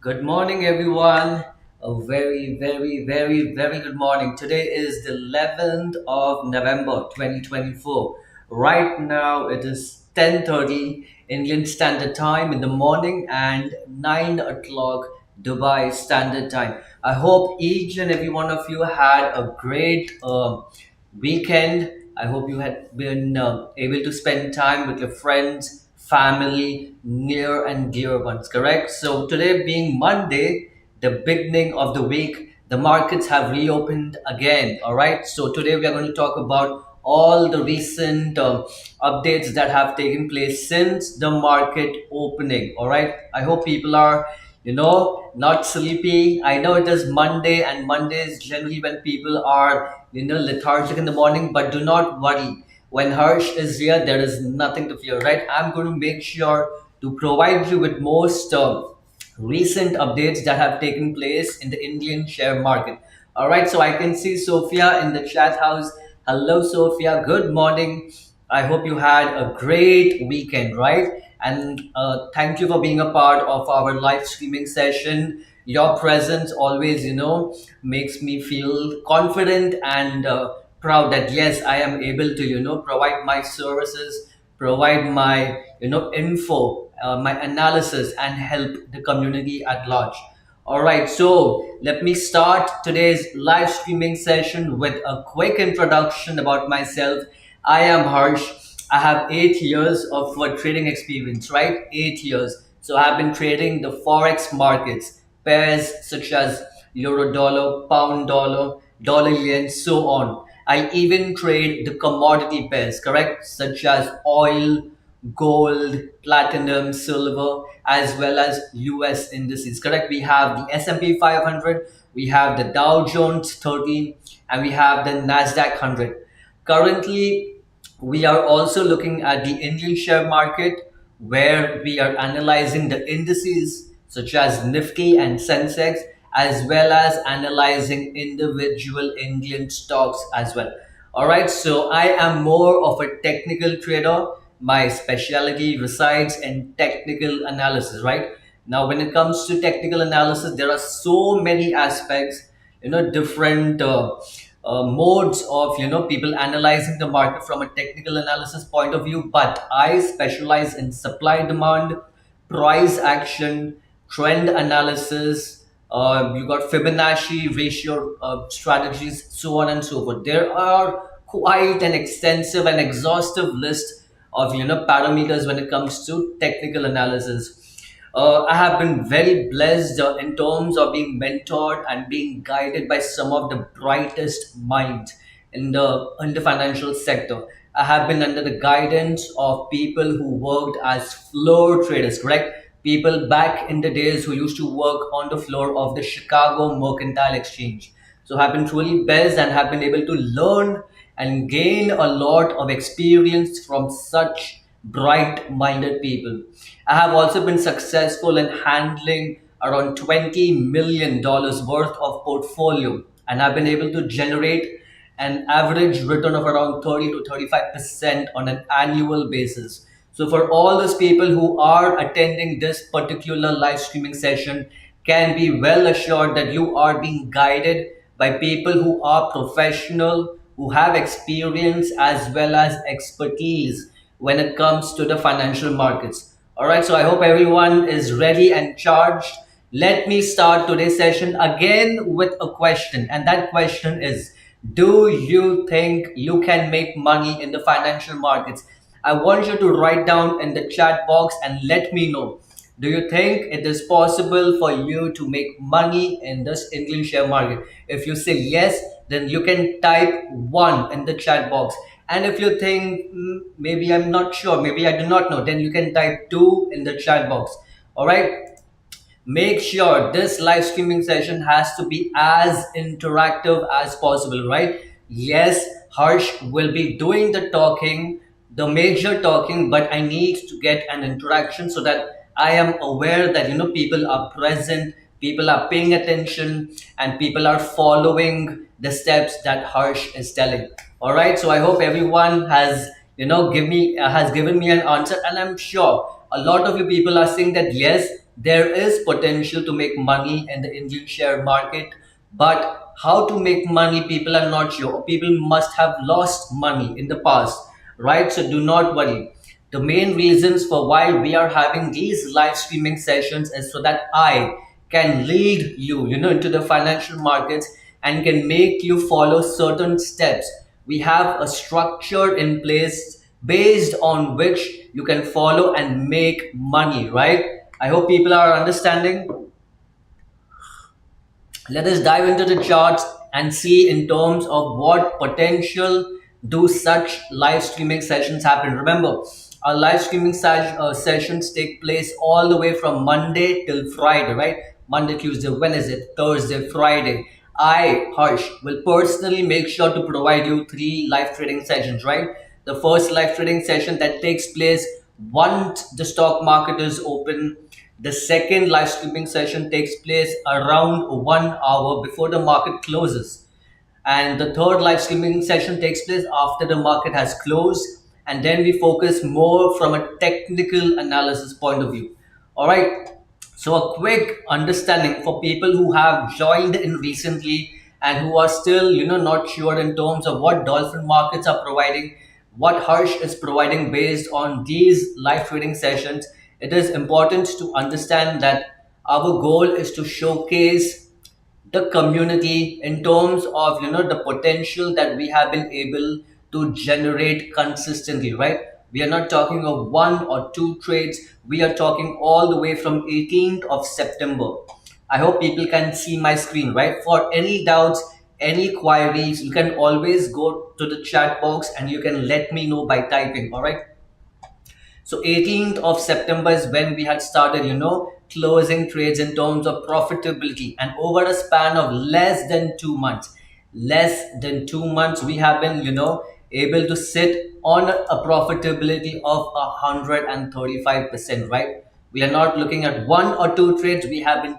Good morning, everyone. A very good morning. Today is the 11th of November 2024. Right now, it is 10:30 Indian Standard Time in the morning and 9 o'clock Dubai Standard Time. I hope each and every one of you had a great weekend. I hope you had been able to spend time with your friends, family, near and dear ones, correct? So, today being Monday, the beginning of the week, the markets have reopened again, all right? So, today we are going to talk about all the recent updates that have taken place since the market opening, all right? I hope people are not sleepy. I know it is Monday, and Monday is generally when people are, lethargic in the morning, but do not worry. When Harsh is here, there is nothing to fear, right? I'm going to make sure to provide you with most recent updates that have taken place in the Indian share market. All right, so I can see Sophia in the chat house. Hello, Sophia. Good morning. I hope you had a great weekend, right? And thank you for being a part of our live streaming session. Your presence always, makes me feel confident and proud that yes, I am able to, provide my services, provide my, info, my analysis, and help the community at large. All right, so let me start today's live streaming session with a quick introduction about myself. I am Harsh. I have 8 years of trading experience, right? 8 years. So I have been trading the forex markets, pairs such as euro dollar, pound dollar, dollar yen, so on. I even trade the commodity pairs, correct? Such as oil, gold, platinum, silver, as well as US indices, correct? We have the S&P 500, we have the Dow Jones 30, and we have the Nasdaq 100. Currently, we are also looking at the Indian share market where we are analyzing the indices such as Nifty and Sensex, as well as analyzing individual Indian stocks as well. All right, so I am more of a technical trader. My specialty resides in technical analysis, right? Now, when it comes to technical analysis, there are so many aspects, different modes of, people analyzing the market from a technical analysis point of view. But I specialize in supply demand, price action, trend analysis. You got Fibonacci ratio strategies, so on and so forth. There are quite an extensive and exhaustive list of parameters when it comes to technical analysis. I have been very blessed in terms of being mentored and being guided by some of the brightest minds in the financial sector. I have been under the guidance of people who worked as floor traders, correct? People back in the days who used to work on the floor of the Chicago Mercantile Exchange. So have been truly blessed and have been able to learn and gain a lot of experience from such bright minded people. I have also been successful in handling around $20 million worth of portfolio, and I've been able to generate an average return of around 30 to 35% on an annual basis. So, for all those people who are attending this particular live streaming session, can be well assured that you are being guided by people who are professional, who have experience as well as expertise when it comes to the financial markets. All right, so I hope everyone is ready and charged. Let me start today's session again with a question, and that question is, do you think you can make money in the financial markets? I want you to write down in the chat box and let me know. Do you think it is possible for you to make money in this Indian share market? If you say yes, then you can type one in the chat box. And if you think maybe I'm not sure, maybe I do not know, then you can type two in the chat box. All right. Make sure this live streaming session has to be as interactive as possible, right? Yes, Harsh will be doing the talking, the major talking, but I need to get an interaction so that I am aware that people are present, people are paying attention, and people are following the steps that Harsh is telling. All right, so I hope everyone has give me has given me an answer, and I'm sure a lot of you people are saying that yes, there is potential to make money in the Indian share market, but how to make money, people are not sure. People must have lost money in the past, right? So do not worry. The main reasons for why we are having these live streaming sessions is so that I can lead you, into the financial markets and can make you follow certain steps. We have a structure in place based on which you can follow and make money, right? I hope people are understanding. Let us dive into the charts and see in terms of what potential do such live streaming sessions happen. Remember, our live streaming sessions take place all the way from Monday till Friday, right? Monday, Tuesday, Wednesday, Thursday, Friday. I, Harsh, will personally make sure to provide you three live trading sessions, right? The first live trading session that takes place once the stock market is open. The second live streaming session takes place around 1 hour before the market closes. And the third live streaming session takes place after the market has closed. And then we focus more from a technical analysis point of view. All right. So, a quick understanding for people who have joined in recently and who are still, not sure in terms of what dolphin markets are providing, what Harsh is providing based on these live trading sessions. It is important to understand that our goal is to showcase the community in terms of the potential that we have been able to generate consistently, right? We are not talking of one or two trades, we are talking all the way from 18th of September. I hope people can see my screen, right? For any doubts, any queries, you can always go to the chat box and you can let me know by typing. All right, so 18th of September is when we had started, closing trades in terms of profitability. And over a span of less than 2 months, we have been, able to sit on a profitability of 135%, right? We are not looking at one or two trades. We have been,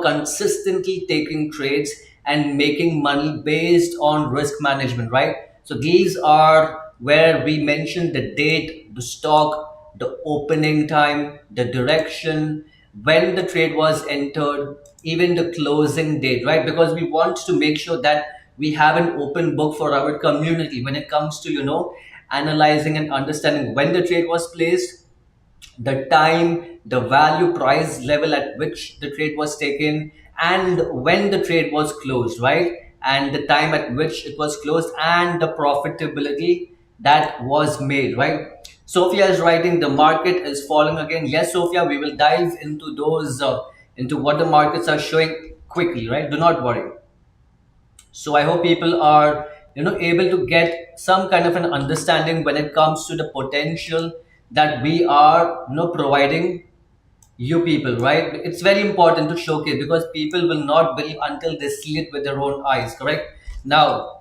consistently taking trades and making money based on risk management, right? So these are where we mention the date, the stock, the opening time, the direction, when the trade was entered, even the closing date, right? Because we want to make sure that we have an open book for our community when it comes to, analyzing and understanding when the trade was placed, the time, the value price level at which the trade was taken, and when the trade was closed, right? And the time at which it was closed and the profitability that was made, right? Sophia is writing the market is falling again. Yes, Sophia, we will dive into those, into what the markets are showing quickly, right? Do not worry. So I hope people are able to get some kind of an understanding when it comes to the potential that we are providing you people, right? It's very important to showcase because people will not believe until they see it with their own eyes, correct? Now,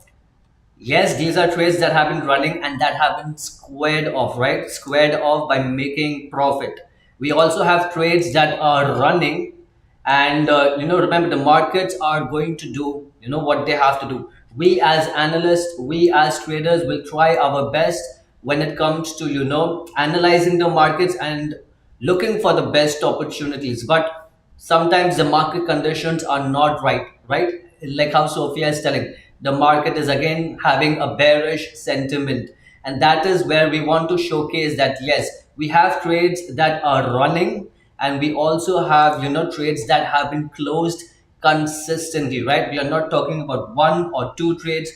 yes, these are trades that have been running and that have been squared off, right? Squared off by making profit. We also have trades that are running, and remember, the markets are going to do what they have to do. We as analysts, we as traders will try our best when it comes to analyzing the markets and looking for the best opportunities. But sometimes the market conditions are not right, right? Like how Sophia is telling, the market is again having a bearish sentiment. And that is where we want to showcase that yes, we have trades that are running, and we also have trades that have been closed consistently, right? We are not talking about one or two trades,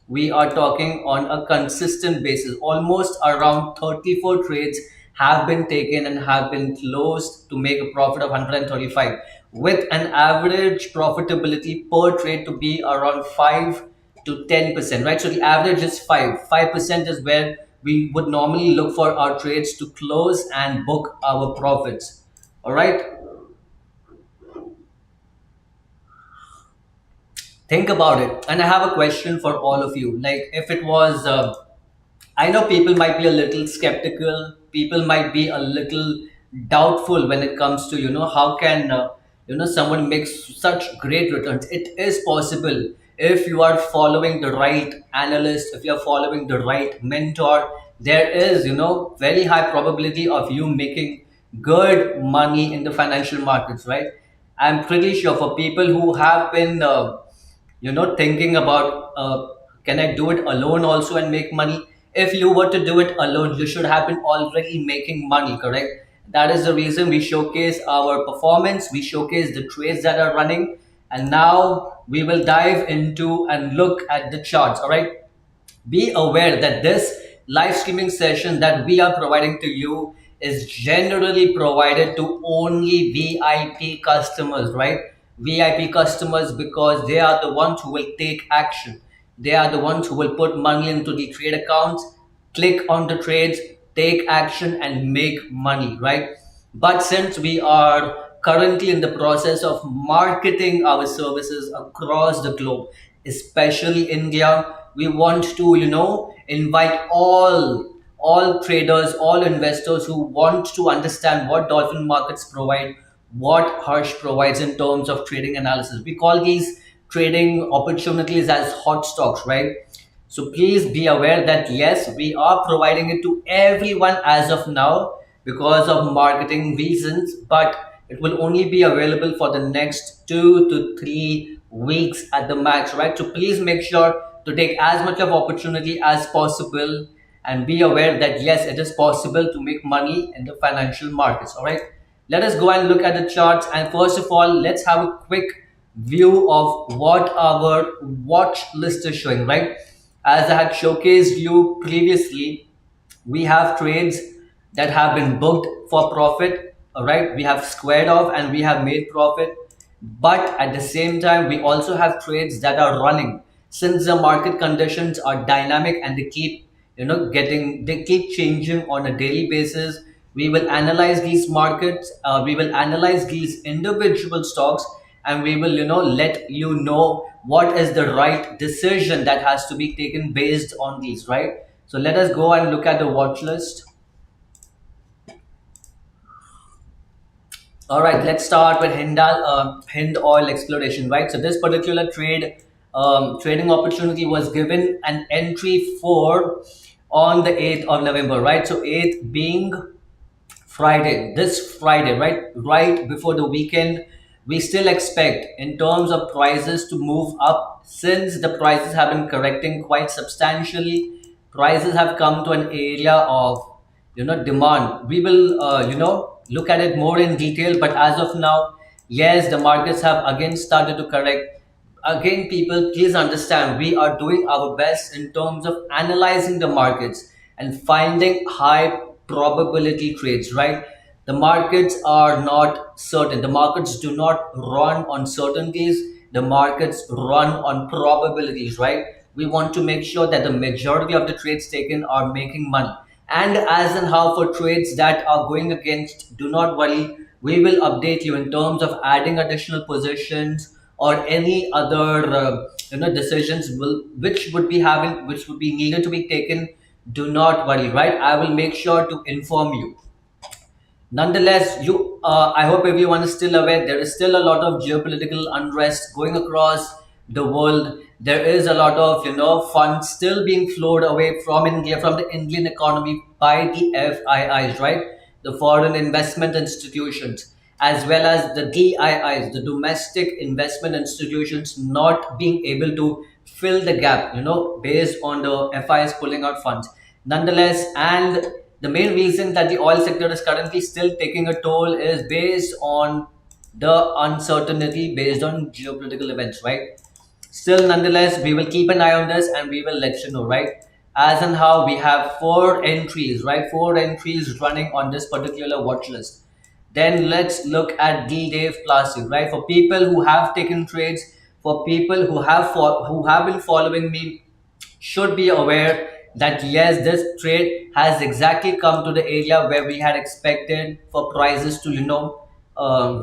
we are talking on a consistent basis. Almost around 34 trades have been taken and have been closed to make a profit of 135, with an average profitability per trade to be around 5 to 10%, right? So the average is 5% is where we would normally look for our trades to close and book our profits. All right, think about it. And I have a question for all of you. Like, if it was I know people might be a little skeptical. People might be a little doubtful when it comes to how can someone make such great returns. It is possible if you are following the right analyst, if you are following the right mentor. There is very high probability of you making good money in the financial markets, right? I'm pretty sure for people who have been thinking about can I do it alone also and make money. If you were to do it alone, you should have been already making money, correct? That is the reason we showcase our performance, we showcase the trades that are running. And now we will dive into and look at the charts. All right, be aware that this live streaming session that we are providing to you is generally provided to only VIP customers, right? VIP customers, because they are the ones who will take action. They are the ones who will put money into the trade accounts, click on the trades, take action, and make money, right? But since we are currently in the process of marketing our services across the globe, especially India, we want to, invite all traders, all investors who want to understand what Dolphin Markets provide, what Harsh provides in terms of trading analysis. We call these trading opportunities as hot stocks, right? So please be aware that yes, we are providing it to everyone as of now because of marketing reasons, but it will only be available for the next 2 to 3 weeks at the max, right? So please make sure to take as much of opportunity as possible and be aware that yes, it is possible to make money in the financial markets. All right, let us go and look at the charts. And first of all, let's have a quick view of what our watch list is showing, right? As I had showcased you previously, we have trades that have been booked for profit. All right, we have squared off and we have made profit. But at the same time, we also have trades that are running. Since the market conditions are dynamic and they keep they keep changing on a daily basis, we will analyze these markets, we will analyze these individual stocks, and we will let you know what is the right decision that has to be taken based on these, right? So let us go and look at the watch list. All right, let's start with Hind Oil Exploration, right? So this particular trading opportunity was given an entry for on the 8th of November, right? So 8th being Friday, this Friday, right? Right before the weekend, we still expect in terms of prices to move up since the prices have been correcting quite substantially. Prices have come to an area of demand. We will look at it more in detail, but as of now, yes, the markets have again started to correct. Again, people, please understand, we are doing our best in terms of analyzing the markets and finding high probability trades, right? The markets are not certain. The markets do not run on certainties. The markets run on probabilities, right? We want to make sure that the majority of the trades taken are making money. And as and how for trades that are going against, do not worry. We will update you in terms of adding additional positions or any other decisions which would be needed to be taken. Do not worry, right? I will make sure to inform you. Nonetheless, I hope everyone is still aware. There is still a lot of geopolitical unrest going across the world. There is a lot of funds still being flowed away from India, from the Indian economy by the FIIs, right? The foreign investment institutions, as well as the DIIs, the domestic investment institutions, not being able to fill the gap, based on the FIs pulling out funds. Nonetheless, and the main reason that the oil sector is currently still taking a toll is based on the uncertainty based on geopolitical events, right? Still, nonetheless, we will keep an eye on this and we will let you know, right? As and how we have four entries, right? Four entries running on this particular watch list. Then let's look at D-Dave Plastic, right? For people who have taken trades, for people who have been following me, should be aware that yes, this trade has exactly come to the area where we had expected for prices to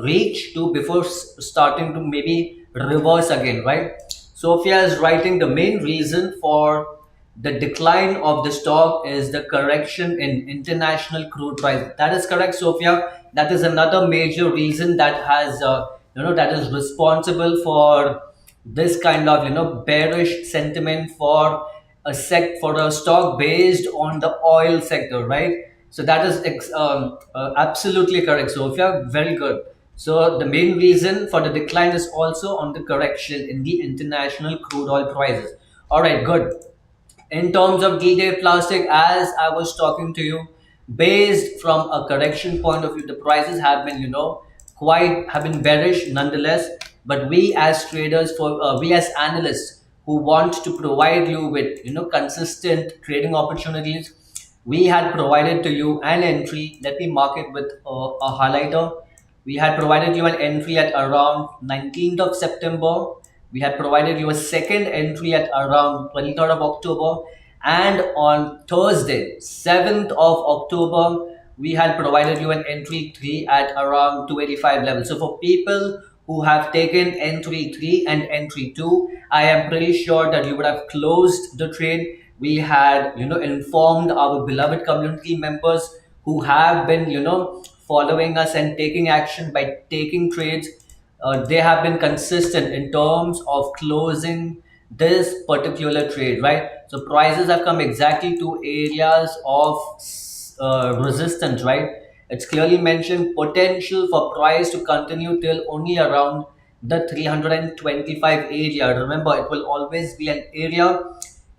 reach to before starting to maybe reverse again, right? Sophia is writing the main reason for the decline of the stock is the correction in international crude price. That is correct, Sophia. That is another major reason that has that is responsible for this kind of bearish sentiment for for a stock based on the oil sector, right? So that is absolutely correct, Sophia. Very good. So the main reason for the decline is also on the correction in the international crude oil prices. All right, good. In terms of D-Day Plastic, as I was talking to you, based from a correction point of view, the prices have been, quite have been bearish nonetheless. But we as traders, we as analysts who want to provide you with, consistent trading opportunities, we had provided to you an entry. Let me mark it with a highlighter. We had provided you an entry at around 19th of September. We had provided you a second entry at around 23rd of October. And on Thursday, 7th of October, we had provided you an entry 3 at around 285 level. So for people who have taken entry 3 and entry 2, I am pretty sure that you would have closed the trade. We had, informed our beloved community members who have been, following us and taking action by taking trades. They have been consistent in terms of closing this particular trade, right? So prices have come exactly to areas of resistance, right? It's clearly mentioned potential for price to continue till only around the 325 area. Remember, it will always be an area.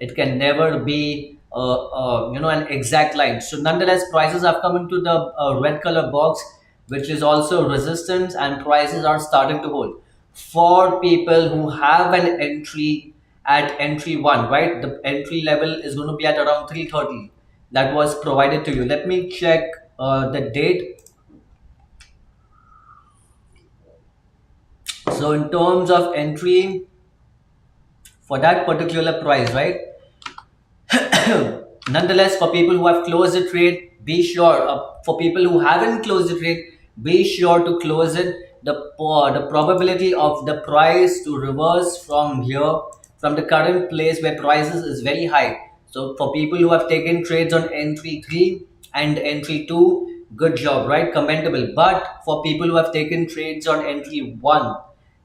It can never be an exact line. So nonetheless, prices have come into the red color box, which is also resistance, and prices are starting to hold. For people who have an entry at entry 1, right, the entry level is going to be at around 330. That was provided to you. Let me check the date. So in terms of entry for that particular price, right? Nonetheless, for people who have closed the trade, be sure. For people who haven't closed the trade, be sure to close it. The probability of the price to reverse from here, from the current place where prices is very high. So for people who have taken trades on entry 3 and entry 2, good job, right? Commendable. But for people who have taken trades on entry 1,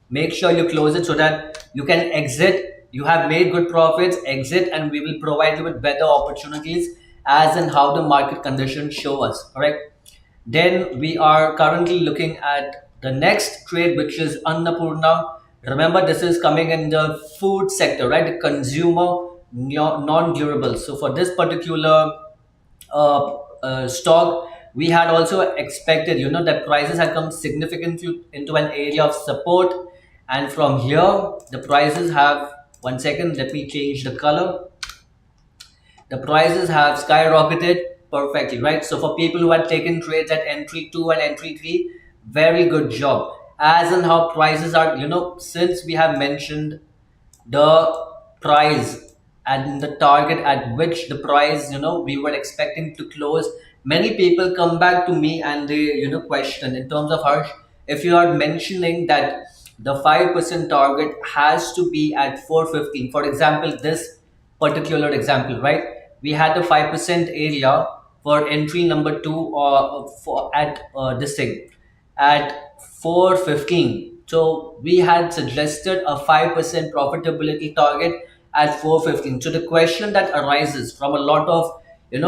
make sure you close it so that you can exit. You have made good profits, exit, and we will provide you with better opportunities as and how the market conditions show us. Correct. Then we are currently looking at the next trade, which is Annapurna. Remember, this is coming in the food sector, right? The consumer non-durable. So for this particular stock, we had also expected, that prices had come significantly into an area of support, and from here, the prices have, one second, let me change the color. The prices have skyrocketed perfectly, right? So for people who had taken trades at entry 2 and entry 3, very good job. As and how prices are, since we have mentioned the price and the target at which the price, we were expecting to close, many people come back to me and they, question in terms of Harsh, if you are mentioning that the 5% target has to be at 415, for example, this particular example, right? We had the 5% area for entry number 2 or for at this thing at 415. So we had suggested a 5% profitability target at 415. So the question that arises from a lot of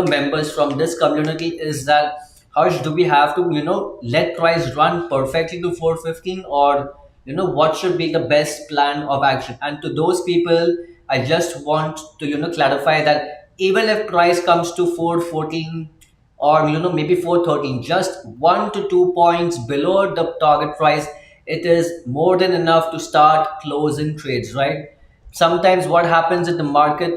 members from this community is that how do we have to let price run perfectly to 415, or what should be the best plan of action? And to those people, I just want to clarify that even if price comes to 414 or maybe 413, just 1 to 2 points below the target price, it is more than enough to start closing trades, right? Sometimes what happens in the market,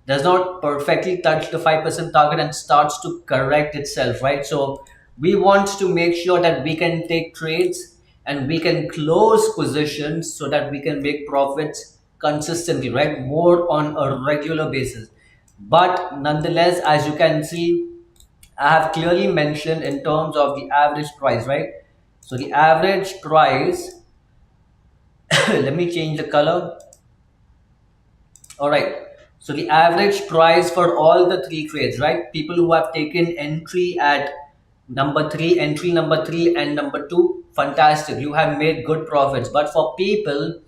does not perfectly touch the 5% target and starts to correct itself, right? So we want to make sure that we can take trades and we can close positions so that we can make profits consistently, right? More on a regular basis. But nonetheless, as you can see, I have clearly mentioned in terms of the average price, right? So the average price, let me change the color. All right. So the average price for all the three trades, right? People who have taken entry at entry number three and number two, fantastic. You have made good profits. But for people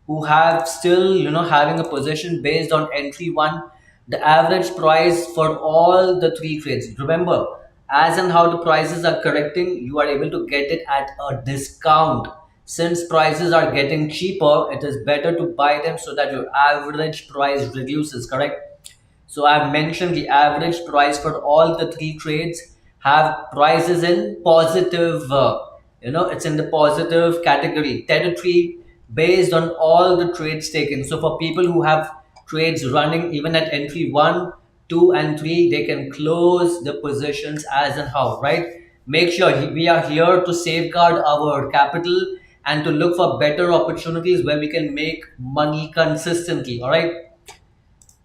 who have still, having a position based on entry one, the average price for all the three trades. Remember, as and how the prices are correcting, you are able to get it at a discount. Since prices are getting cheaper, it is better to buy them so that your average price reduces, correct? So I've mentioned the average price for all the three trades have prices in positive, it's in the positive category, territory based on all the trades taken. So for people who have trades running even at entry one, two, and three, they can close the positions as and how, right? Make sure we are here to safeguard our capital and to look for better opportunities where we can make money consistently, all right?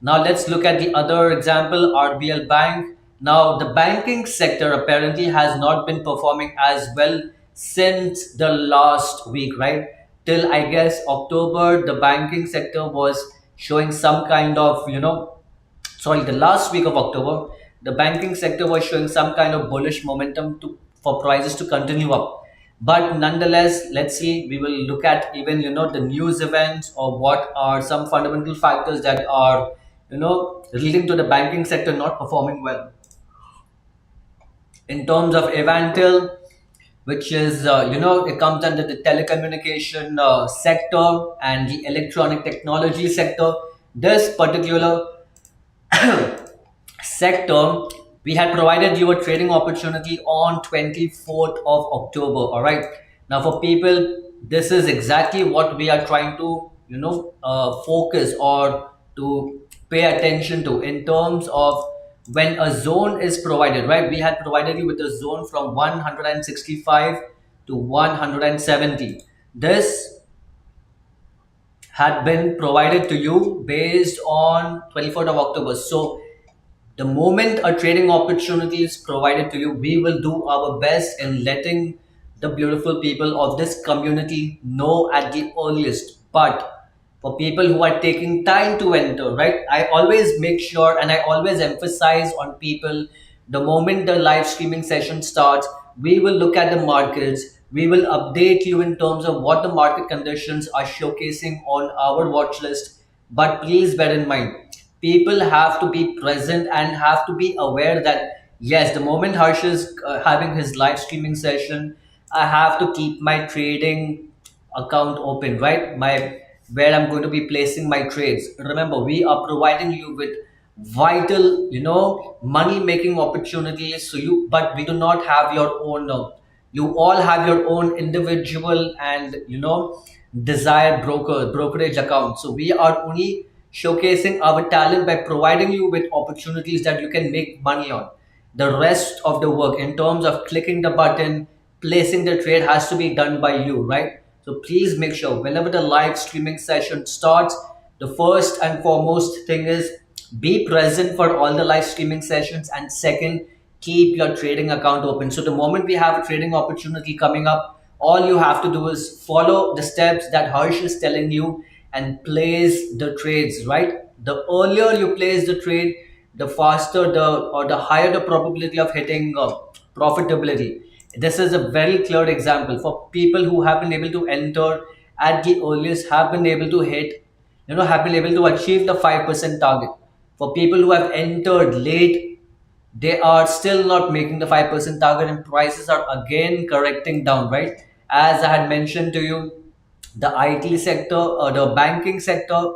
Now let's look at the other example, RBL Bank. Now the banking sector apparently has not been performing as well since the last week, right? Till I guess October, the banking sector was showing some kind of, sorry, the last week of October, the banking sector was showing some kind of bullish momentum for prices to continue up. But nonetheless, let's see, we will look at even, the news events or what are some fundamental factors that are, leading to the banking sector not performing well. In terms of Avantil, which is, it comes under the telecommunication sector and the electronic technology sector. This particular sector, we had provided you a trading opportunity on 24th of October. All right. Now for people, this is exactly what we are trying to, focus or to pay attention to in terms of when a zone is provided, right? We had provided you with a zone from 165 to 170. This had been provided to you based on 24th of October. So the moment a trading opportunity is provided to you, we will do our best in letting the beautiful people of this community know at the earliest. But for people who are taking time to enter, right, I always make sure and I always emphasize on people, the moment the live streaming session starts, we will look at the markets. We will update you in terms of what the market conditions are showcasing on our watch list. But please bear in mind, people have to be present and have to be aware that yes, the moment Harsh is having his live streaming session, I have to keep my trading account open, right? My where I'm going to be placing my trades. Remember, we are providing you with vital, money making opportunities. So but we do not have your own. You all have your own individual and desired brokerage account. So we are only showcasing our talent by providing you with opportunities that you can make money on. The rest of the work in terms of clicking the button, placing the trade has to be done by you, right? So please make sure whenever the live streaming session starts, the first and foremost thing is be present for all the live streaming sessions, and second, keep your trading account open. So the moment we have a trading opportunity coming up, all you have to do is follow the steps that Harsh is telling you and place the trades, right? The earlier you place the trade, the faster the higher the probability of hitting profitability. This is a very clear example for people who have been able to enter at the earliest, have been able to hit, have been able to achieve the 5% target. For people who have entered late, they are still not making the 5% target and prices are again correcting down, right? As I had mentioned to you, the IT sector or the banking sector,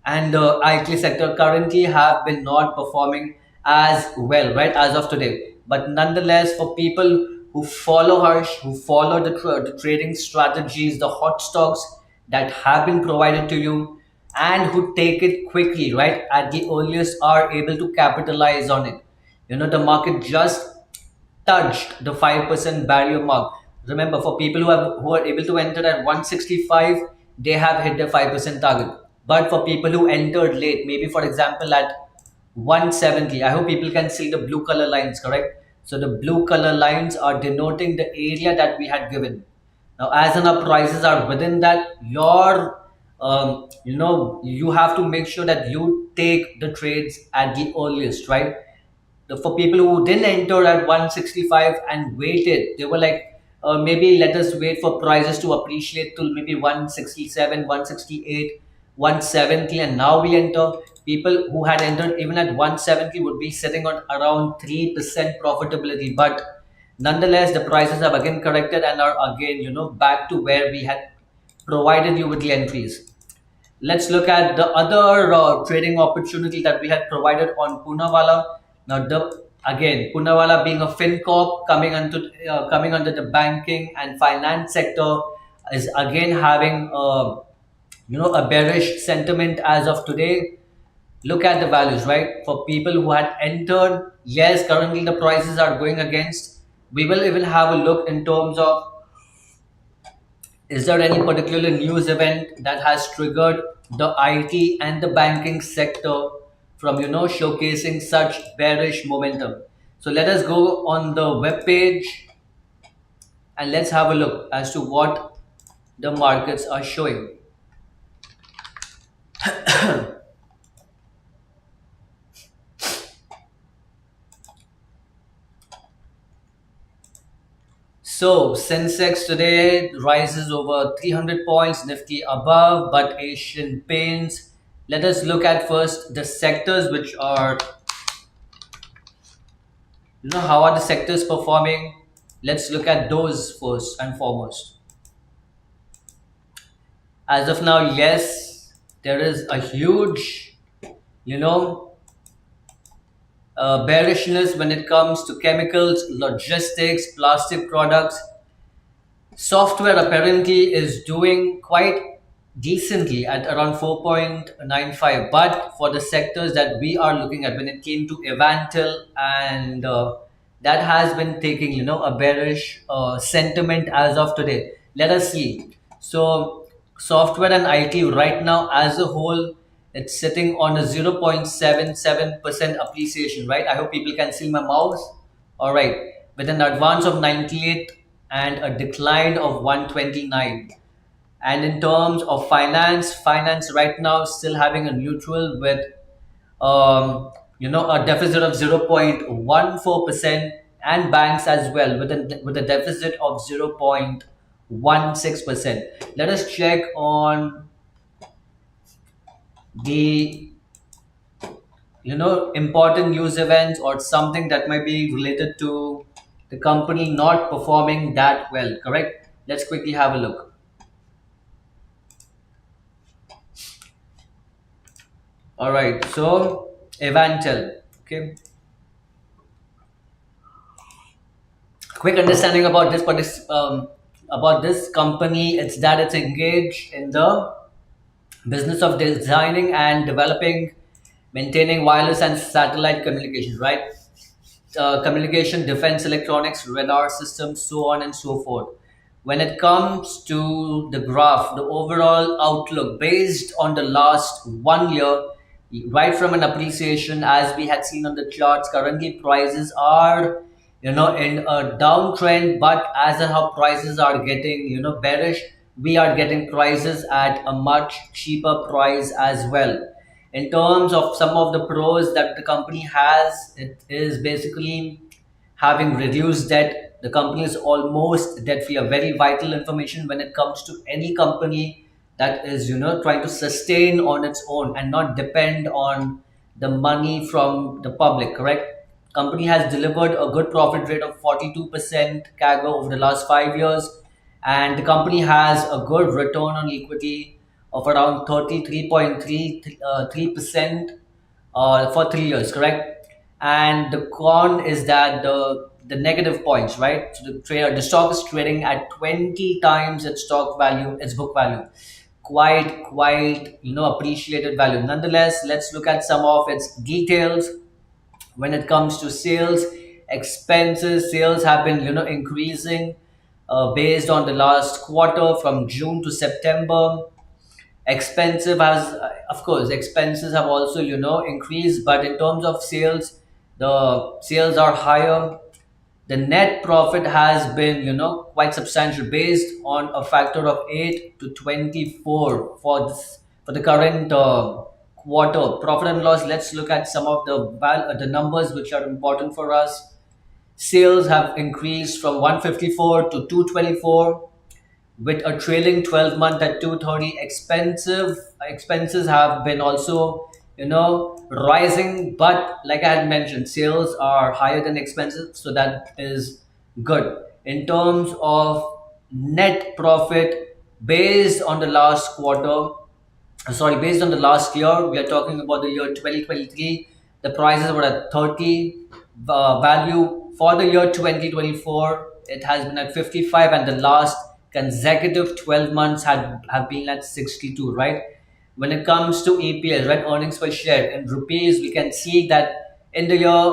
and the IT sector currently have been not performing as well, right, as of today. But nonetheless, for people who follow Harsh, who follow the trading strategies, the hot stocks that have been provided to you, and who take it quickly, right, at the earliest, are able to capitalize on it. The market just touched the 5% barrier mark. Remember, for people who are able to enter at 165, they have hit the 5% target. But for people who entered late, maybe for example at 170, I hope people can see the blue color lines, correct? So the blue color lines are denoting the area that we had given. Now, as and our prices are within that, you have to make sure that you take the trades at the earliest, right? For people who didn't enter at 165 and waited, they were like, maybe let us wait for prices to appreciate till maybe 167, 168, 170, and now we enter. People who had entered even at 170 would be sitting on around 3% profitability. But nonetheless, the prices have again corrected and are again, back to where we had provided you with the entries. Let's look at the other trading opportunity that we had provided on Poonawalla. Now, Poonawalla being a FinCorp coming under the banking and finance sector is again having a bearish sentiment as of today. Look at the values, right? For people who had entered, yes, currently the prices are going against. We will even have a look in terms of, is there any particular news event that has triggered the IT and the banking sector from showcasing such bearish momentum? So let us go on the web page and let's have a look as to what the markets are showing. So Sensex today rises over 300 points, Nifty above, but Asian Paints. Let us look at first the sectors which are, how are the sectors performing? Let's look at those first and foremost. As of now, yes, there is a huge, you know, bearishness when it comes to chemicals, logistics, plastic products. Software apparently is doing quite decently at around 4.95, but for the sectors that we are looking at, when it came to Evantel, and that has been taking a bearish sentiment as of today. Let us see. So software and IT right now as a whole, it's sitting on a 0.77% appreciation, right? I hope people can see my mouse. All right, with an advance of 98 and a decline of 129. And in terms of finance right now still having a neutral with a deficit of 0.14%, and banks as well with a deficit of 0.16%. Let us check on the important news events or something that might be related to the company not performing that well, correct? Let's quickly have a look. All right, so Evantel, okay. Quick understanding about this company. It's that it's engaged in the business of designing and developing, maintaining wireless and satellite communications, right? Communication, defense electronics, radar systems, so on and so forth. When it comes to the graph, the overall outlook based on the last 1 year, right from an appreciation as we had seen on the charts, currently prices are in a downtrend, but as and how prices are getting bearish, we are getting prices at a much cheaper price as well. In terms of some of the pros that the company has, it is basically having reduced debt. The company is almost debt free, a very vital information when it comes to any company that is trying to sustain on its own and not depend on the money from the public, correct? Company has delivered a good profit rate of 42% CAGR over the last 5 years, and the company has a good return on equity of around 33.33% for 3 years, correct? And the con is that the negative points, right? So the stock is trading at 20 times its stock value, its book value. Quite appreciated value. Nonetheless, let's look at some of its details. When it comes to sales, expenses, sales have been increasing based on the last quarter from June to September. Expensive has Of course, expenses have also increased, but in terms of sales, the sales are higher. The net profit has been quite substantial based on a factor of 8 to 24 for the current quarter profit and loss. Let's look at some of the numbers which are important for us. Sales have increased from 154 to 224 with a trailing 12 month at 230. Expenses have been also rising, but like I had mentioned, sales are higher than expenses, so that is good. In terms of net profit, based on the last quarter, sorry, based on the last year, we are talking about the year 2023, the prices were at 30. Value for the year 2024, it has been at 55, and the last consecutive 12 months have been at 62, right? When it comes to EPS, right, earnings per share in rupees, we can see that in the year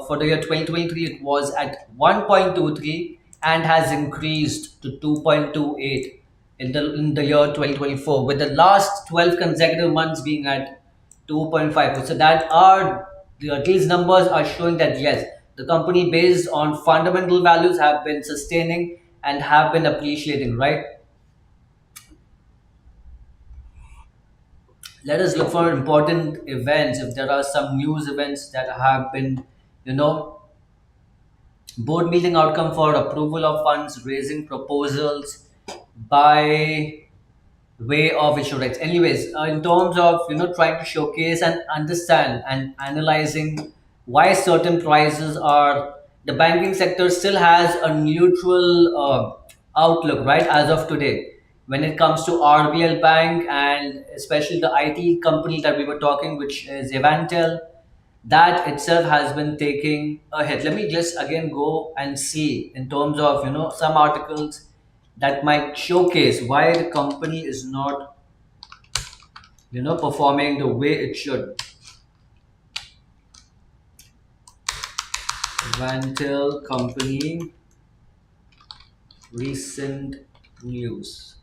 for the year 2023, it was at 1.23 and has increased to 2.28 in the year 2024, with the last 12 consecutive months being at 2.5. So these numbers are showing that yes, the company based on fundamental values have been sustaining and have been appreciating, right? Let us look for important events. If there are some news events that have been, you know, board meeting outcome for approval of funds raising proposals by way of insurance. Anyways, in terms of trying to showcase and understand and analyzing why certain prices are, the banking sector still has a neutral outlook, right? As of today, when it comes to RBL Bank and especially the IT company that we were talking, which is Evantel, that itself has been taking a hit. Let me just again go and see in terms of some articles that might showcase why the company is not performing the way it should. Vantel company recent news.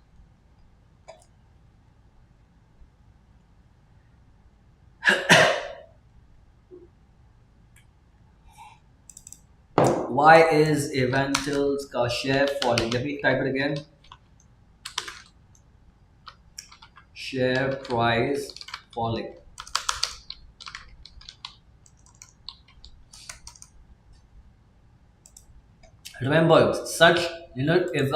Why is Evantel's share falling? Let me type it again. Share price falling. Remember, such if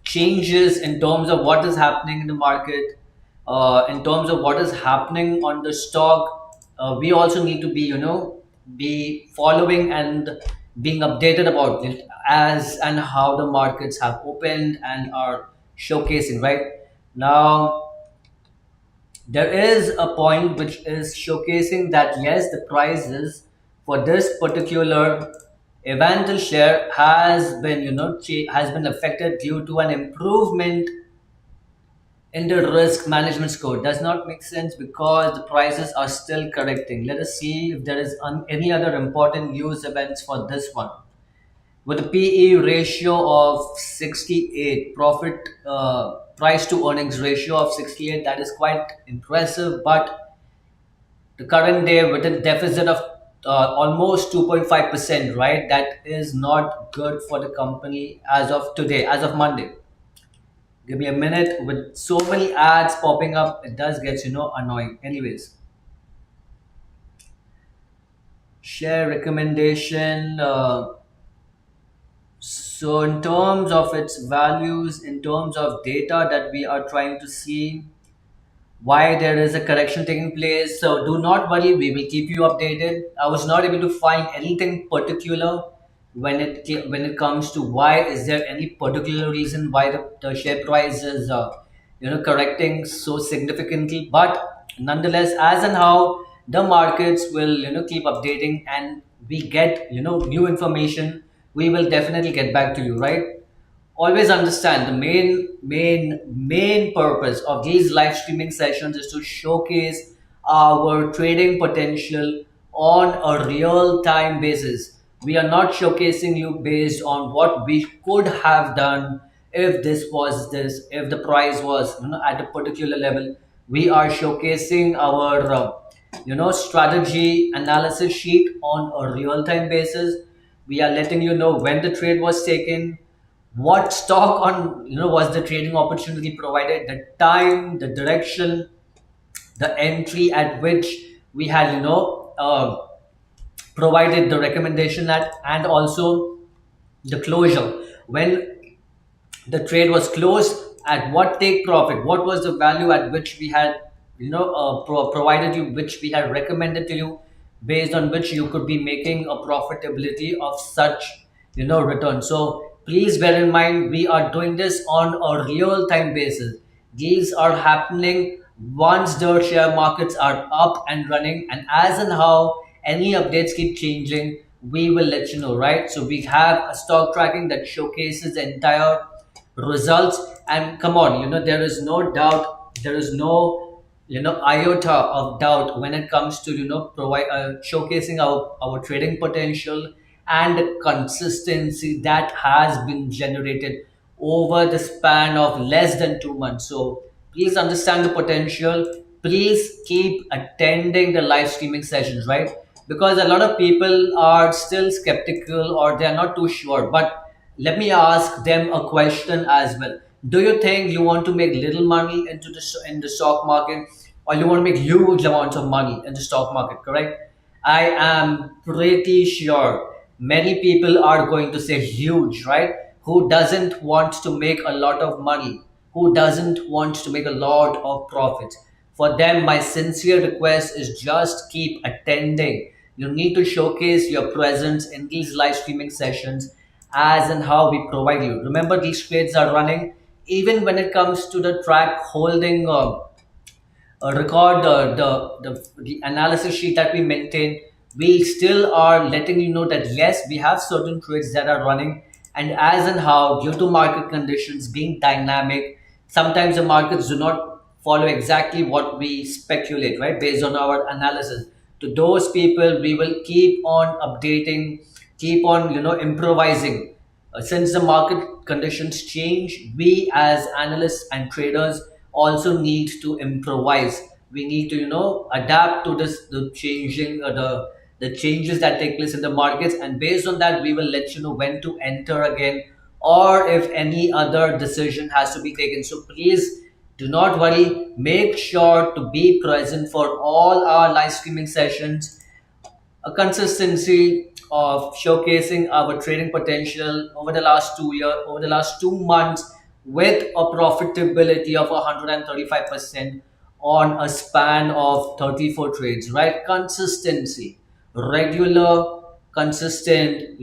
changes in terms of what is happening in the market, in terms of what is happening on the stock, we also need to be following and being updated about it as and how the markets have opened and are showcasing right now. There is a point which is showcasing that yes, the prices for this particular Evantel share has been has been affected due to an improvement in the risk management score. Does not make sense because the prices are still correcting. Let us see if there is any other important news events for this one. With a PE ratio of 68, profit price to earnings ratio of 68, that is quite impressive. But the current day with a deficit of almost 2.5%, right? That is not good for the company as of today, as of Monday. Give me a minute. With so many ads popping up, it does get annoying. Anyways, share recommendation. So in terms of its values, in terms of data that we are trying to see, why there is a correction taking place. So do not worry, we will keep you updated. I was not able to find anything particular when it comes to why is there any particular reason why the share price is correcting so significantly. But nonetheless, as and how the markets will keep updating and we get new information, we will definitely get back to you, right? Always understand the main purpose of these live streaming sessions is to showcase our trading potential on a real time basis. We are not showcasing you based on what we could have done if this was this, if the price was at a particular level. We are showcasing our strategy analysis sheet on a real time basis. We are letting you know when the trade was taken, what stock on was the trading opportunity provided, the time, the direction, the entry at which we had provided the recommendation at, and also the closure when the trade was closed, at what take profit, what was the value at which we had provided you, which we had recommended to you, based on which you could be making a profitability of such return. So please bear in mind, we are doing this on a real time basis. These are happening once the share markets are up and running, and as and how any updates keep changing, we will let you know, right? So we have a stock tracking that showcases the entire results. And come on, there is no doubt, there is no iota of doubt when it comes to provide showcasing our trading potential and the consistency that has been generated over the span of less than 2 months. So please understand the potential. Please keep attending the live streaming sessions, right? Because a lot of people are still skeptical or they are not too sure. But let me ask them a question as well. Do you think you want to make little money in the stock market, or you want to make huge amounts of money in the stock market? Correct. I am pretty sure many people are going to say huge, right? Who doesn't want to make a lot of money? Who doesn't want to make a lot of profits? For them, my sincere request is just keep attending. You need to showcase your presence in these live streaming sessions as and how we provide you. Remember, these trades are running even when it comes to the track holding record, the analysis sheet that we maintain. We still are letting you know that yes, we have certain trades that are running, and as and how, due to market conditions being dynamic, sometimes the markets do not follow exactly what we speculate, right, based on our analysis. To those people, we will keep on updating, keep on improvising. Since the market conditions change, we as analysts and traders also need to improvise. We need to adapt to this the changing the changes that take place in the markets, and based on that we will let you know when to enter again, or if any other decision has to be taken. So please do not worry, make sure to be present for all our live streaming sessions. A consistency of showcasing our trading potential over the last 2 year, over the last 2 months, with a profitability of 135% on a span of 34 trades, right? Consistency, regular, consistent,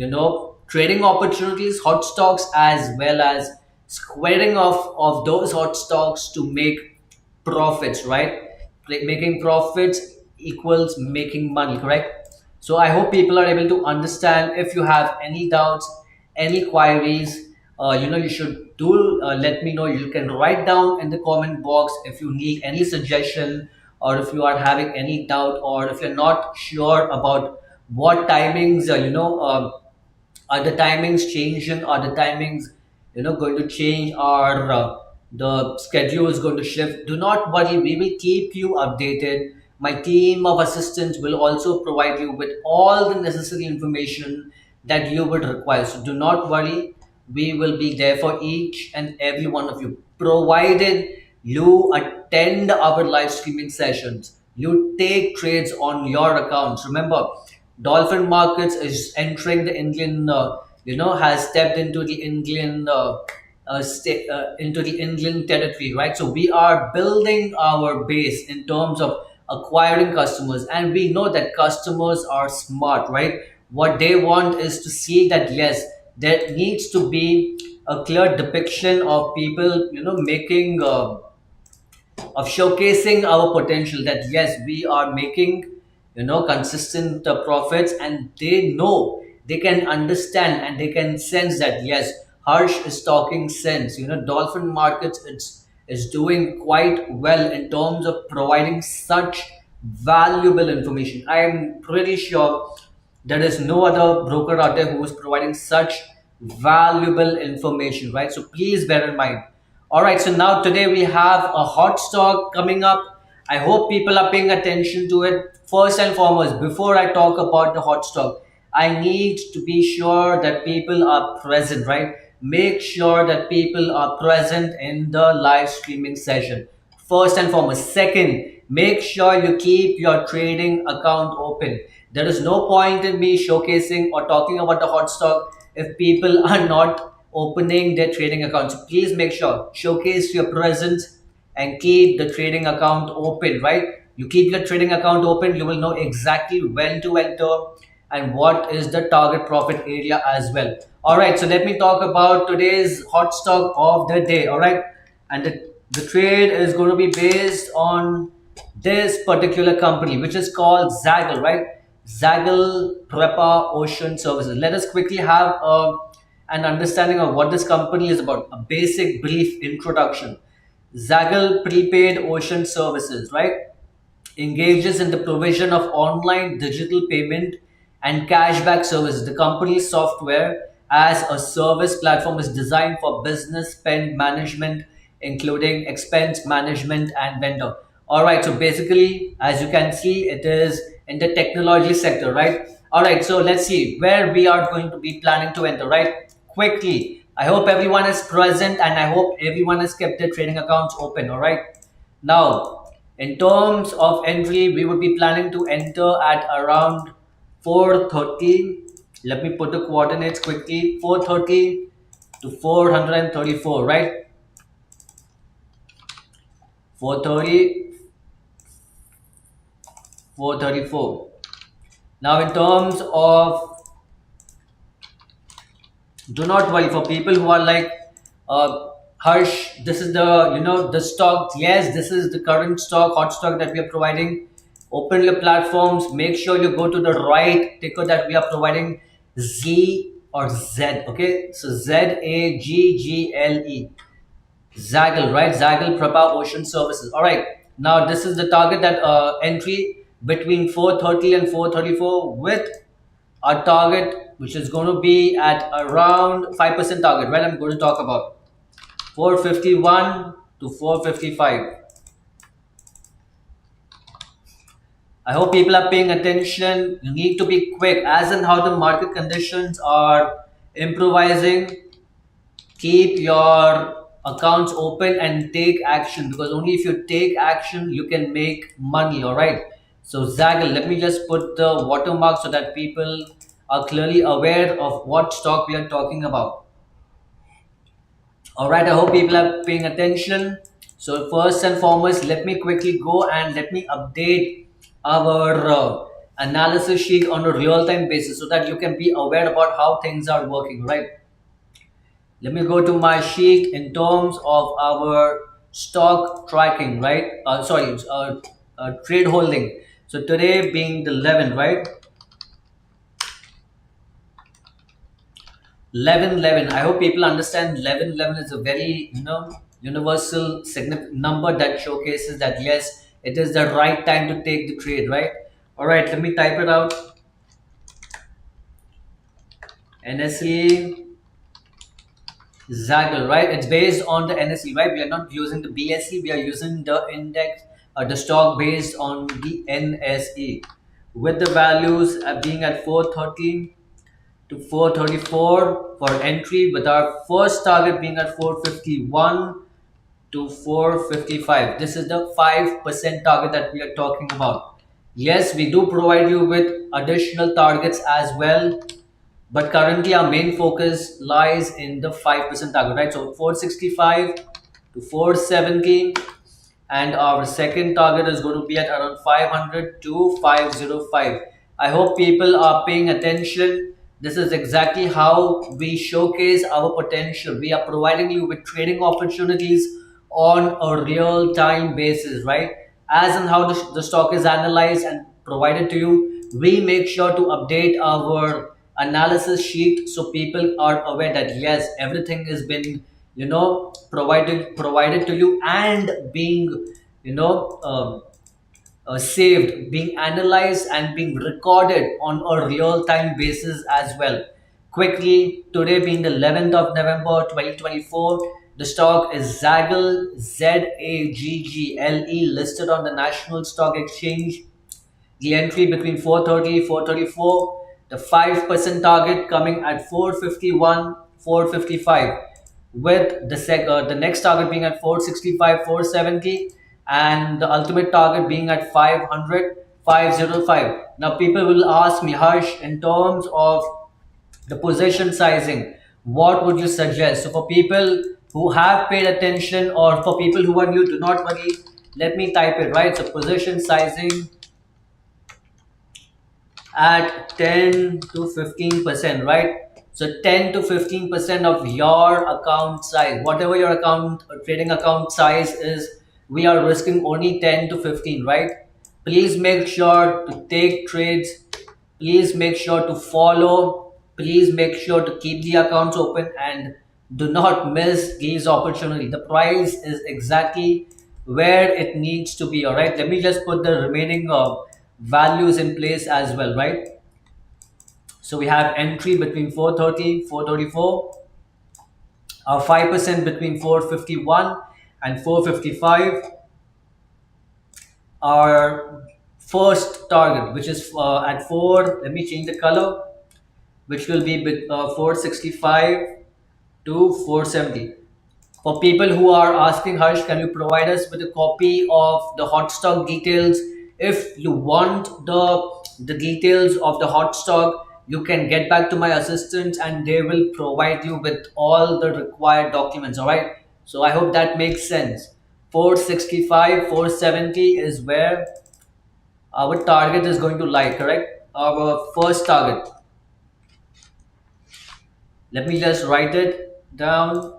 trading opportunities, hot stocks, as well as squaring off of those hot stocks to make profits, right? Making profits equals making money, correct? So I hope people are able to understand. If you have any doubts, any queries, you should do let me know. You can write down in the comment box if you need any suggestion, or if you are having any doubt, or if you're not sure about what timings are the timings changing, are the timings going to change, or the schedule is going to shift. Do not worry, we will keep you updated. My team of assistants will also provide you with all the necessary information that you would require. So do not worry, we will be there for each and every one of you, provided you attend our live streaming sessions, you take trades on your accounts. Remember, Dolphin Markets is entering the Indian, has stepped into the Indian, into the Indian territory, right? So we are building our base in terms of acquiring customers, and we know that customers are smart, right? What they want is to see that yes, there needs to be a clear depiction of people, making. of showcasing our potential, that yes, we are making consistent profits, and they know, they can understand, and they can sense that yes, Harsh is talking sense. Dolphin Markets is doing quite well in terms of providing such valuable information. I am pretty sure there is no other broker out there who is providing such valuable information, right? So please bear in mind. All right, so now today we have a hot stock coming up. I hope people are paying attention to it. First and foremost, before I talk about the hot stock, I need to be sure that people are present, right? Make sure that people are present in the live streaming session. First and foremost. Second, make sure you keep your trading account open. There is no point in me showcasing or talking about the hot stock if people are not opening their trading accounts. So please make sure, showcase your presence and keep the trading account open, right? You keep your trading account open, you will know exactly when to enter and what is the target profit area as well. All right, so let me talk about today's hot stock of the day. All right, and the trade is going to be based on this particular company, which is called Zaggle, right? Zaggle Prepar Ocean Services. Let us quickly have an understanding of what this company is about, a basic brief introduction. Zaggle Prepaid Ocean Services, right, engages in the provision of online digital payment and cashback services. The company's software as a service platform is designed for business spend management, including expense management and vendor. All right, so basically, as you can see, it is in the technology sector, right? All right, so let's see where we are going to be planning to enter, right? Quickly. I hope everyone is present and I hope everyone has kept their trading accounts open, all right? Now, in terms of entry, we would be planning to enter at around 430. Let me put the coordinates quickly. 430 to 434, right? 430, 434. Now, in terms of, do not worry for people who are like, Harsh, this is the the stock. Yes, this is the current stock, hot stock that we are providing. Open your platforms. Make sure you go to the right ticker that we are providing, Z or Z. Okay, so Zaggle, Zaggle, right? Zaggle Prabha Ocean Services. All right. Now this is the target, that entry between 430 and 434 with a target which is going to be at around 5% target, right? I'm going to talk about 451 to 455. I hope people are paying attention. You need to be quick, as in how the market conditions are improvising. Keep your accounts open and take action, because only if you take action you can make money. All right, so Zaggle, let me just put the watermark so that people are clearly aware of what stock we are talking about. All right, I hope people are paying attention. So first and foremost, let me quickly go and let me update our analysis sheet on a real-time basis so that you can be aware about how things are working, right? Let me go to my sheet in terms of our stock tracking, right? Sorry, trade holding. So today being the 11th, right? 1111. I hope people understand 1111 is a very universal significant number that showcases that yes, it is the right time to take the trade, right? All right, let me type it out. NSE Zaggle, right? It's based on the NSE, right? We are not using the BSE, we are using the index, the stock based on the NSE, with the values being at 413 to 434 for entry, with our first target being at 451 to 455. This is the 5% target that we are talking about. Yes, we do provide you with additional targets as well, but currently our main focus lies in the 5% target, right? So 465 to 470, and our second target is going to be at around 500 to 505. I hope people are paying attention. This is exactly how we showcase our potential. We are providing you with trading opportunities on a real time basis, right? As and how the stock is analyzed and provided to you, we make sure to update our analysis sheet so people are aware that yes, everything has been provided to you and being you know saved, being analyzed, and being recorded on a real time basis as well. Quickly, today being the 11th of November 2024, the stock is Zaggle, Zaggle, listed on the National Stock Exchange. The entry between 430, 434, the 5% target coming at 451, 455, with the next target being at 465, 470, and the ultimate target being at 500, 505. Now people will ask me, Harsh, in terms of the position sizing, what would you suggest? So for people who have paid attention, or for people who are new, do not worry, let me type it, right? So position sizing at 10 to 15%, right? So 10 to 15% of your account size, whatever your account trading account size is, we are risking only 10 to 15, right? Please make sure to take trades. Please make sure to follow. Please make sure to keep the accounts open and do not miss these opportunities. The price is exactly where it needs to be. All right. Let me just put the remaining values in place as well, right? So we have entry between 430, 434, 5% between 451 and 455. Our first target, which is at 4, let me change the color, which will be 465 to 470. For people who are asking, Harsh, can you provide us with a copy of the hot stock details? If you want the details of the hot stock, you can get back to my assistants and they will provide you with all the required documents. All right. So I hope that makes sense. 465, 470 is where our target is going to lie, correct? Our first target. Let me just write it down.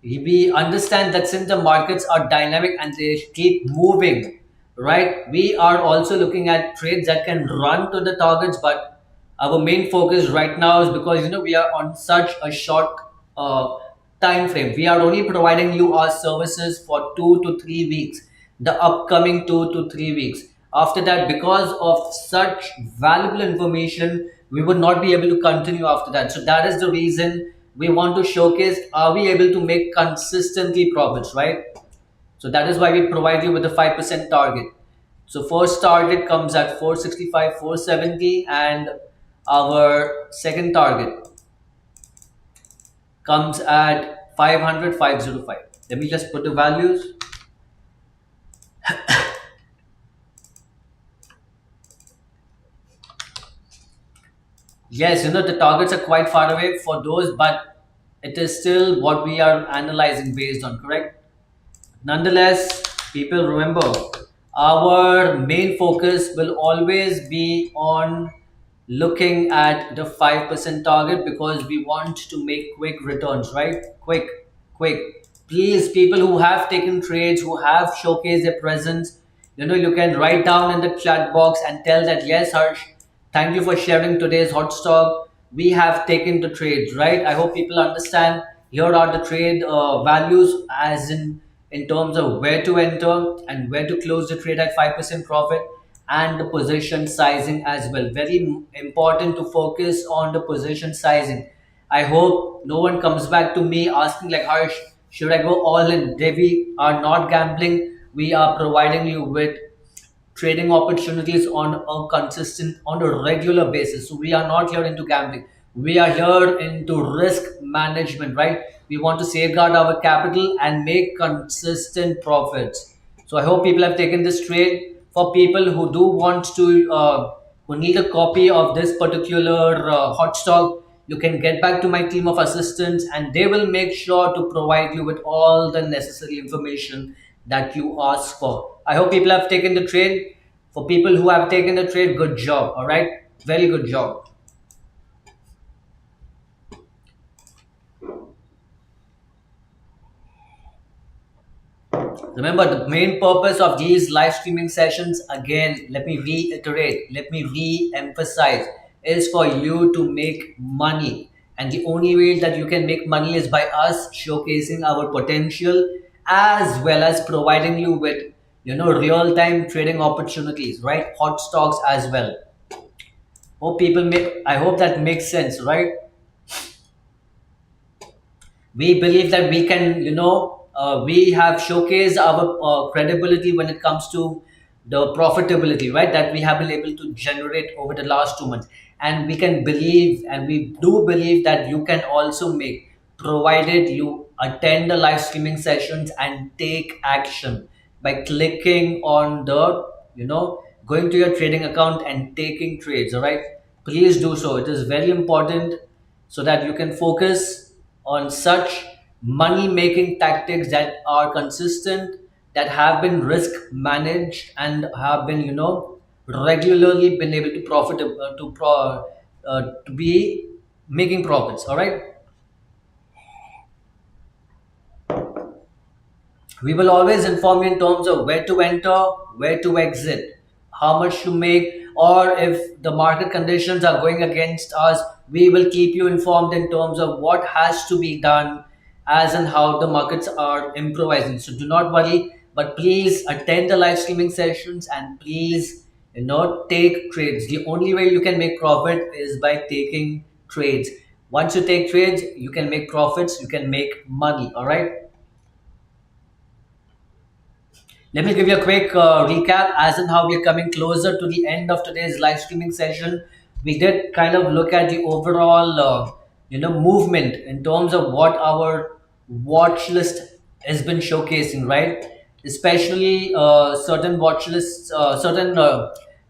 We understand that since the markets are dynamic and they keep moving, right? We are also looking at trades that can run to the targets, but our main focus right now is because we are on such a short time frame. We are only providing you our services for 2 to 3 weeks, the upcoming 2 to 3 weeks. After that, because of such valuable information, we would not be able to continue after that. So that is the reason we want to showcase, are we able to make consistently profits, right? So that is why we provide you with the 5% target. So first target comes at 465, 470, and our second target comes at 500, 505. Let me just put the values. Yes, the targets are quite far away for those, but it is still what we are analyzing based on, correct? Nonetheless, people remember, our main focus will always be on looking at the 5% target because we want to make quick returns, right? Quick, quick. Please, people who have taken trades, who have showcased their presence, you can write down in the chat box and tell that, yes, Harsh, thank you for sharing today's hot stock. We have taken the trades, right? I hope people understand. Here are the trade values, as in terms of where to enter and where to close the trade at 5% profit, and the position sizing as well. Very important to focus on the position sizing. I hope no one comes back to me asking like, Harsh, should I go all in? We are not gambling. We are providing you with trading opportunities on a consistent, on a regular basis. So we are not here into gambling. We are here into risk management, right? We want to safeguard our capital and make consistent profits. So I hope people have taken this trade. For people who do want to, who need a copy of this particular hot stock, you can get back to my team of assistants and they will make sure to provide you with all the necessary information that you ask for. I hope people have taken the trade. For people who have taken the trade, good job. All right. Very good job. Remember, the main purpose of these live streaming sessions, again, let me reiterate, let me re-emphasize, is for you to make money. And the only way that you can make money is by us showcasing our potential, as well as providing you with, real-time trading opportunities, right? Hot stocks as well. I hope that makes sense, right? We believe that we can, we have showcased our credibility when it comes to the profitability, right, that we have been able to generate over the last 2 months. And we can believe, and we do believe, that you can also make, provided you attend the live streaming sessions and take action by clicking on the, going to your trading account and taking trades. All right, please do so. It is very important, so that you can focus on such money making tactics that are consistent, that have been risk managed, and have been, regularly been able to to be making profits. All right, we will always inform you in terms of where to enter, where to exit, how much to make, or if the market conditions are going against us, we will keep you informed in terms of what has to be done, as and how the markets are improvising. So do not worry, but please attend the live streaming sessions, and please, take trades. The only way you can make profit is by taking trades. Once you take trades, you can make profits, you can make money. All right. Let me give you a quick recap, as in how we're coming closer to the end of today's live streaming session. We did kind of look at the overall, movement in terms of what our watch list has been showcasing, right? Especially certain watch lists, certain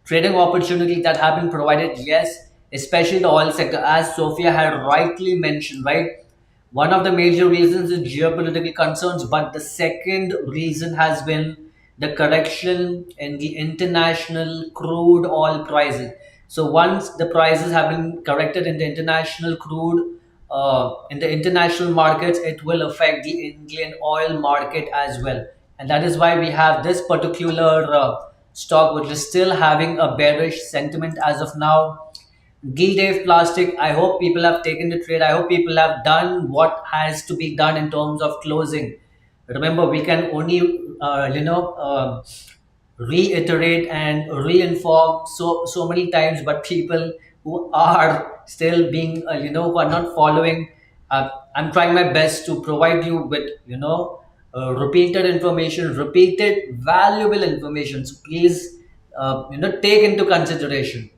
trading opportunities that have been provided. Yes, especially the oil sector, as Sophia had rightly mentioned, right? One of the major reasons is geopolitical concerns, but the second reason has been the correction in the international crude oil prices. So once the prices have been corrected in the international crude, in the international markets, it will affect the Indian oil market as well. And that is why we have this particular stock, which is still having a bearish sentiment as of now. Gilde Plastic, I hope people have taken the trade. I hope people have done what has to be done in terms of closing. Remember, we can only, reiterate and reinform so many times, but people who are still being, who are not following, I'm trying my best to provide you with, repeated information, repeated valuable information. So please, take into consideration.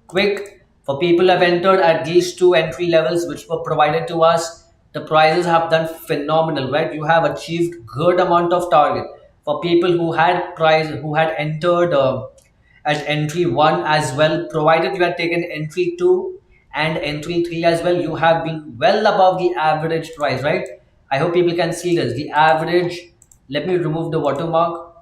Quick, for people who have entered at these two entry levels which were provided to us, the prices have done phenomenal, right? You have achieved good amount of target. For people who had entered at entry one as well, provided you had taken entry two and entry three as well, you have been well above the average price, right? I hope people can see this. The average, let me remove the watermark.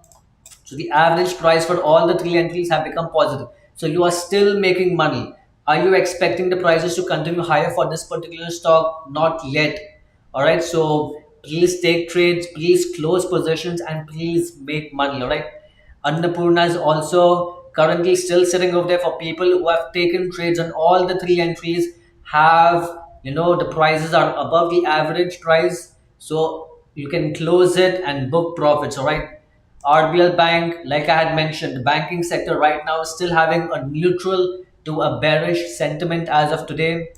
So the average price for all the three entries have become positive. So you are still making money. Are you expecting the prices to continue higher for this particular stock? Not yet. All right. So please take trades, please close positions, and please make money. All right. Annapurna is also currently still sitting over there. For people who have taken trades on all the three entries, have, the prices are above the average price. So you can close it and book profits. All right. RBL Bank, like I had mentioned, the banking sector right now is still having a neutral to a bearish sentiment as of today,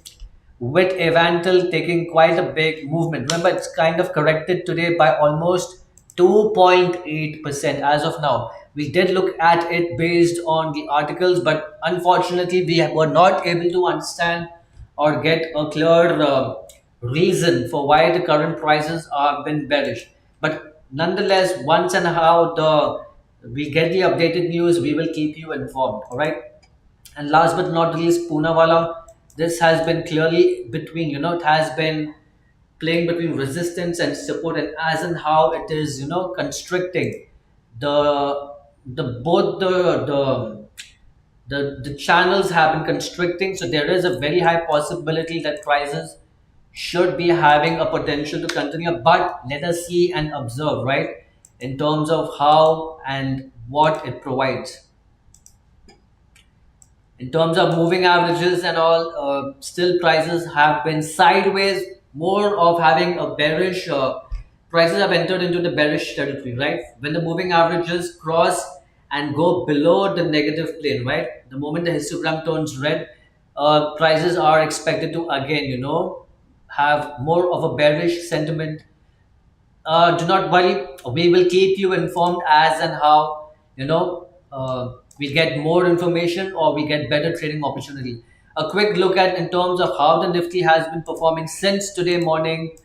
with Avantel taking quite a big movement. Remember, it's kind of corrected today by almost 2.8% as of now. We did look at it based on the articles, but unfortunately, we were not able to understand or get a clear reason for why the current prices are been bearish. But nonetheless, once and how the we get the updated news, we will keep you informed. All right. And last but not least, Poonawalla. This has been clearly between, it has been playing between resistance and support, and as and how it is, constricting the both the channels have been constricting. So there is a very high possibility that prices should be having a potential to continue, but let us see and observe, right? in terms of how and what it provides. In terms of moving averages and all, still prices have been sideways, more of having a bearish. Prices have entered into the bearish territory, right? When the moving averages cross and go below the negative plane, right? The moment the histogram turns red, prices are expected to again, have more of a bearish sentiment. Do not worry, we will keep you informed as and how we get more information or we get better trading opportunity. A quick look at in terms of how the Nifty has been performing since today morning.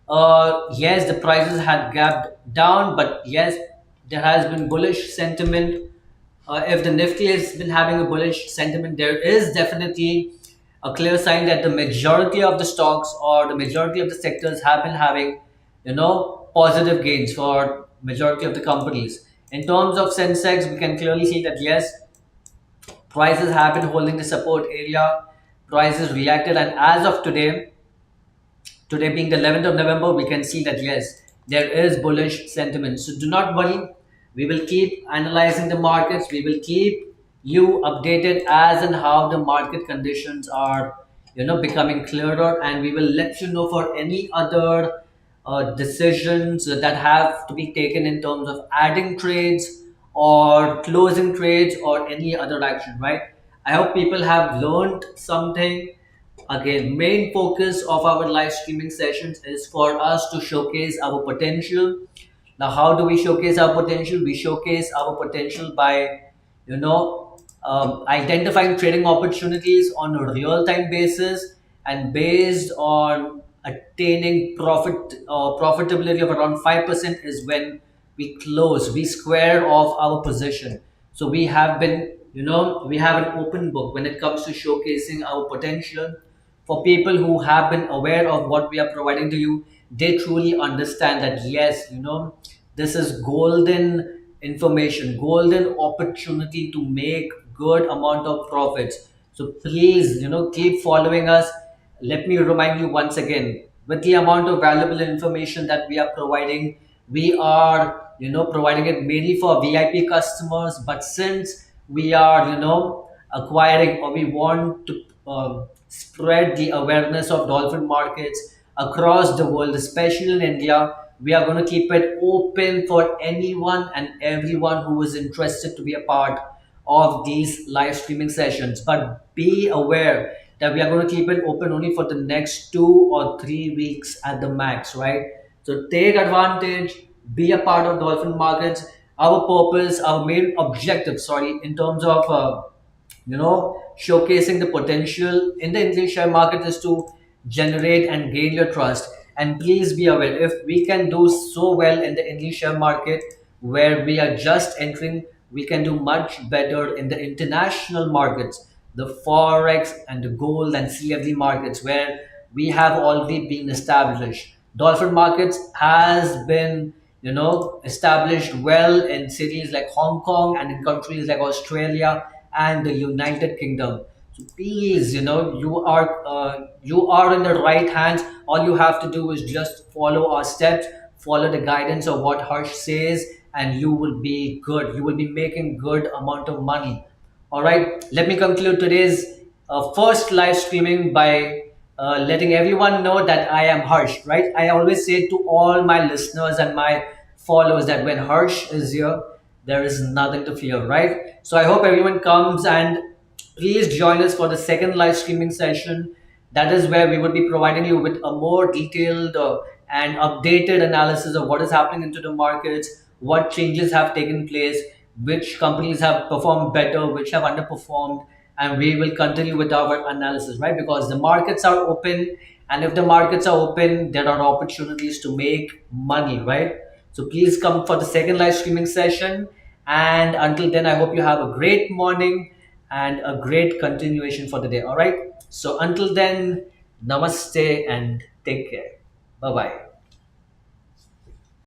Yes, the prices had gapped down, but yes, there has been bullish sentiment. If the Nifty has been having a bullish sentiment, there is definitely a clear sign that the majority of the stocks or the majority of the sectors have been having, positive gains for majority of the companies. In terms of Sensex, we can clearly see that yes, prices have been holding the support area. Prices reacted, and as of today being the 11th of November, we can see that yes, there is bullish sentiment. So do not worry. We will keep analyzing the markets. We will keep you updated as and how the market conditions are, becoming clearer, and we will let you know for any other decisions that have to be taken in terms of adding trades or closing trades or any other action, right? I hope people have learned something. Again, main focus of our live streaming sessions is for us to showcase our potential. Now, how do we showcase our potential? We showcase our potential by, identifying trading opportunities on a real-time basis, and based on attaining profitability of around 5% is when we square off our position. So we have been, we have an open book when it comes to showcasing our potential. For people who have been aware of what we are providing to you, they truly understand that yes, this is golden information, golden opportunity to make good amount of profits. So please, keep following us. Let me remind you once again, with the amount of valuable information that we are providing, we are, providing it mainly for VIP customers. But since we are, acquiring, or we want to spread the awareness of dolphin markets across the world, especially in India, we are going to keep it open for anyone and everyone who is interested to be a part of these live streaming sessions. But be aware that we are going to keep it open only for the next 2 or 3 weeks at the max, right? So take advantage, be a part of dolphin markets. Our purpose, our main objective, sorry, in terms of showcasing the potential in the Indian share market is to generate and gain your trust. And please be aware, if we can do so well in the Indian share market where we are just entering, we can do much better in the international markets, the forex and the gold and CFD markets where we have already been established. Dolphin markets has been, established well in cities like Hong Kong and in countries like Australia and the United Kingdom. So please, you are in the right hands. All you have to do is just follow our steps, follow the guidance of what Harsh says, and you will be good. You will be making good amount of money. All right. Let me conclude today's first live streaming by letting everyone know that I am Harsh. Right. I always say to all my listeners and my followers that when Harsh is here, there is nothing to fear, right? So I hope everyone comes, and please join us for the second live streaming session. That is where we will be providing you with a more detailed and updated analysis of what is happening into the markets, what changes have taken place, which companies have performed better, which have underperformed, and we will continue with our analysis, right? Because the markets are open, and if the markets are open, there are opportunities to make money, right? So please come for the second live streaming session. And until then, I hope you have a great morning and a great continuation for the day. All right. So until then, namaste and take care. Bye bye.